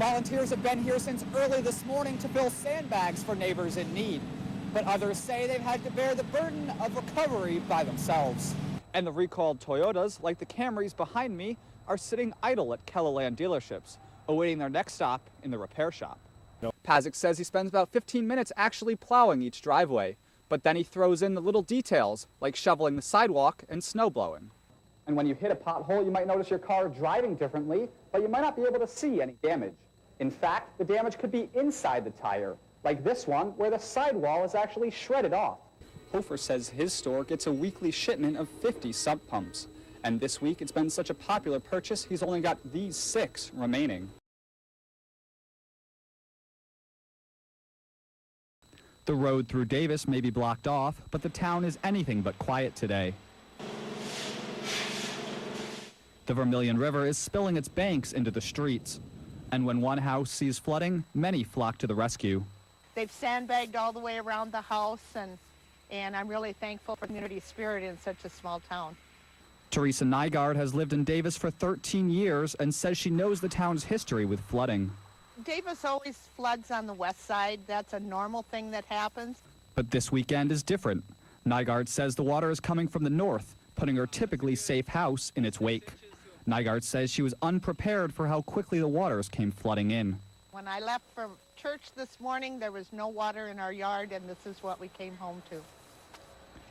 Volunteers have been here since early this morning to fill sandbags for neighbors in need, but others say they've had to bear the burden of recovery by themselves. And the recalled Toyotas, like the Camrys behind me, are sitting idle at Kelloland dealerships, awaiting their next stop in the repair shop. Pazik says he spends about 15 minutes actually plowing each driveway, but then he throws in the little details, like shoveling the sidewalk and snow blowing. And when you hit a pothole, you might notice your car driving differently, but you might not be able to see any damage. In fact, the damage could be inside the tire, like this one, where the sidewall is actually shredded off. Hofer says his store gets a weekly shipment of 50 sump pumps. And this week, it's been such a popular purchase, he's only got these 6 remaining. The road through Davis may be blocked off, but the town is anything but quiet today. The Vermilion River is spilling its banks into the streets. And when one house sees flooding, many flock to the rescue. They've sandbagged all the way around the house, and I'm really thankful for community spirit in such a small town. Teresa Nygaard has lived in Davis for 13 years and says she knows the town's history with flooding. Davis always floods on the west side. That's a normal thing that happens. But this weekend is different. Nygaard says the water is coming from the north, putting her typically safe house in its wake. Nygaard says she was unprepared for how quickly the waters came flooding in. When I left for church this morning, there was no water in our yard, and this is what we came home to.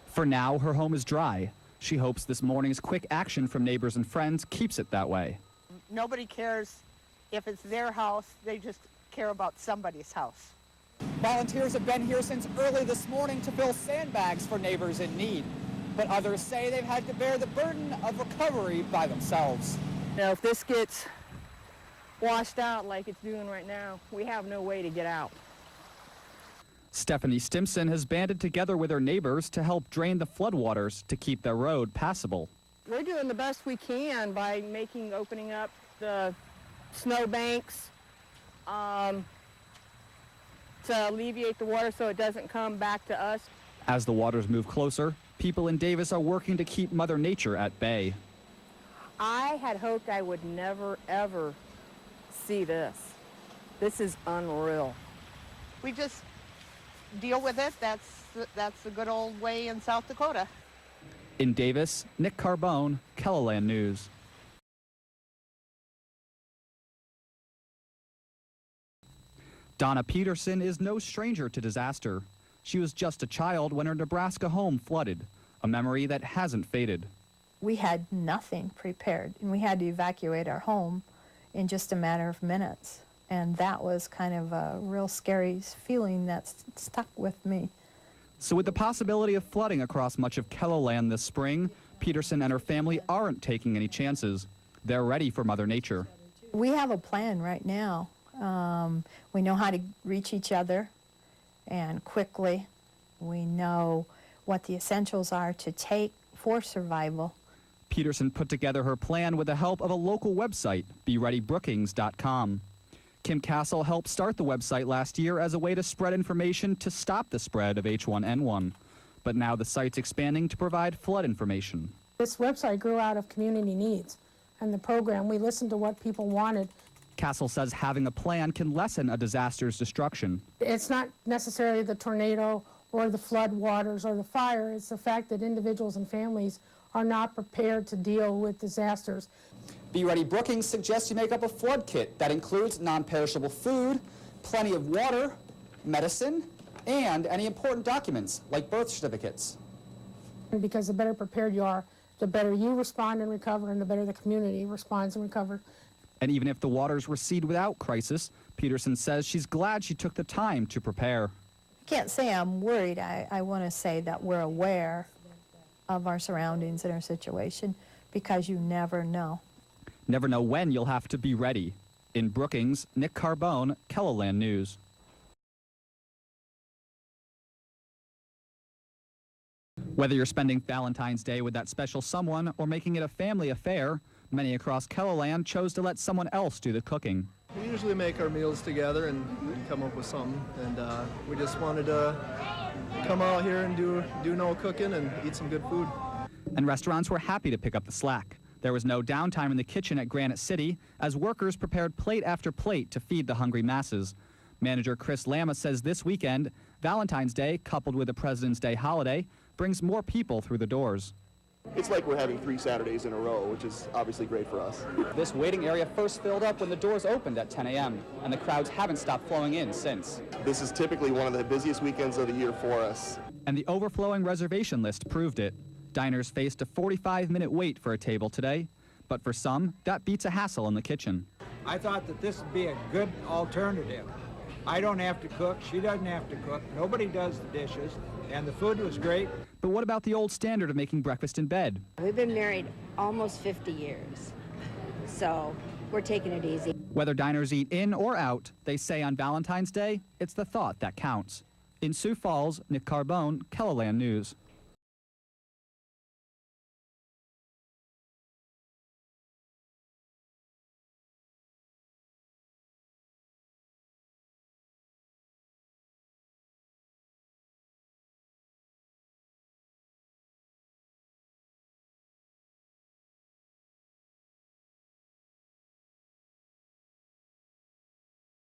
For now, her home is dry. She hopes this morning's quick action from neighbors and friends keeps it that way. Nobody cares if it's their house, they just care about somebody's house. Volunteers have been here since early this morning to fill sandbags for neighbors in need, but others say they've had to bear the burden of recovery by themselves. Now, if this gets washed out like it's doing right now, we have no way to get out. Stephanie Stimson has banded together with her neighbors to help drain the floodwaters to keep their road passable. We're doing the best we can by opening up the snow banks to alleviate the water so it doesn't come back to us. As the waters move closer, people in Davis are working to keep Mother Nature at bay. I had hoped I would never, ever see this. This is unreal. We just deal with it. That's the good old way in South Dakota. In Davis, Nick Carbone, Kelloland News. Donna Peterson is no stranger to disaster. She was just a child when her Nebraska home flooded, a memory that hasn't faded. We had nothing prepared, and we had to evacuate our home in just a matter of minutes. And that was kind of a real scary feeling that stuck with me. So with the possibility of flooding across much of Kelloland this spring, Peterson and her family aren't taking any chances. They're ready for Mother Nature. We have a plan right now. We know how to reach each other and quickly. We know what the essentials are to take for survival. Peterson put together her plan with the help of a local website, BeReadyBrookings.com. Kim Castle helped start the website last year as a way to spread information to stop the spread of H1N1. But now the site's expanding to provide flood information. This website grew out of community needs and the program. We listened to what people wanted. Castle says having a plan can lessen a disaster's destruction. It's not necessarily the tornado or the flood waters or the fire. It's the fact that individuals and families are not prepared to deal with disasters. Be Ready Brookings suggests you make up a flood kit that includes non-perishable food, plenty of water, medicine, and any important documents like birth certificates. Because the better prepared you are, the better you respond and recover, and the better the community responds and recovers. And even if the waters recede without crisis, Peterson says she's glad she took the time to prepare. I can't say I'm worried. I want to say that we're aware of our surroundings and our situation, because you never know. Never know when you'll have to be ready. In Brookings, Nick Carbone, Kelloland News. Whether you're spending Valentine's Day with that special someone or making it a family affair, many across Kelloland chose to let someone else do the cooking. We usually make our meals together and come up with something, and we just wanted to come out here and do no cooking and eat some good food. And restaurants were happy to pick up the slack. There was no downtime in the kitchen at Granite City as workers prepared plate after plate to feed the hungry masses. Manager Chris Lama says this weekend, Valentine's Day, coupled with the President's Day holiday, brings more people through the doors. It's like we're having 3 Saturdays in a row, which is obviously great for us. This waiting area first filled up when the doors opened at 10 a.m., and the crowds haven't stopped flowing in since. This is typically one of the busiest weekends of the year for us. And the overflowing reservation list proved it. Diners faced a 45-minute wait for a table today, but for some, that beats a hassle in the kitchen. I thought that this would be a good alternative. I don't have to cook, she doesn't have to cook, nobody does the dishes, and the food was great. But what about the old standard of making breakfast in bed? We've been married almost 50 years, so we're taking it easy. Whether diners eat in or out, they say on Valentine's Day, it's the thought that counts. In Sioux Falls, Nick Carbone, Kelloland News.